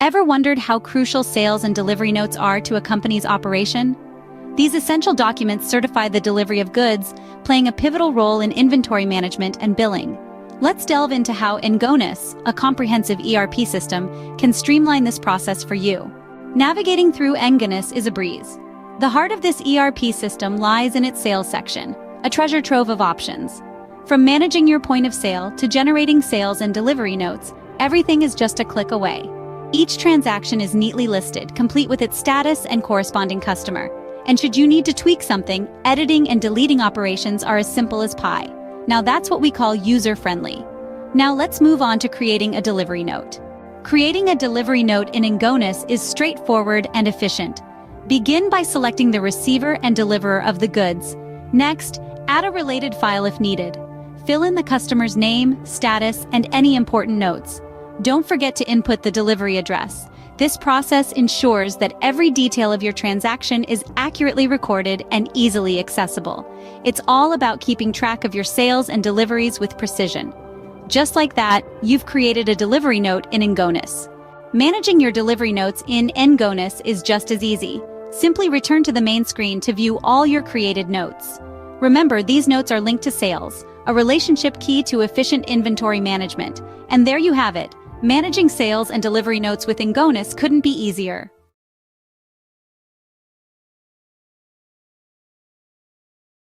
Ever wondered how crucial sales and delivery notes are to a company's operation? These essential documents certify the delivery of goods, playing a pivotal role in inventory management and billing. Let's delve into how Engonus, a comprehensive ERP system, can streamline this process for you. Navigating through Engonus is a breeze. The heart of this ERP system lies in its sales section, a treasure trove of options. From managing your point of sale to generating sales and delivery notes, everything is just a click away. Each transaction is neatly listed, complete with its status and corresponding customer. And should you need to tweak something, editing and deleting operations are as simple as pie. Now that's what we call user-friendly. Now let's move on to creating a delivery note. Creating a delivery note in Engonus is straightforward and efficient. Begin by selecting the receiver and deliverer of the goods. Next, add a related file if needed. Fill in the customer's name, status, and any important notes. Don't forget to input the delivery address. This process ensures that every detail of your transaction is accurately recorded and easily accessible. It's all about keeping track of your sales and deliveries with precision. Just like that, you've created a delivery note in Engonus. Managing your delivery notes in Engonus is just as easy. Simply return to the main screen to view all your created notes. Remember, these notes are linked to sales, a relationship key to efficient inventory management. And there you have it. Managing sales and delivery notes with Engonus couldn't be easier.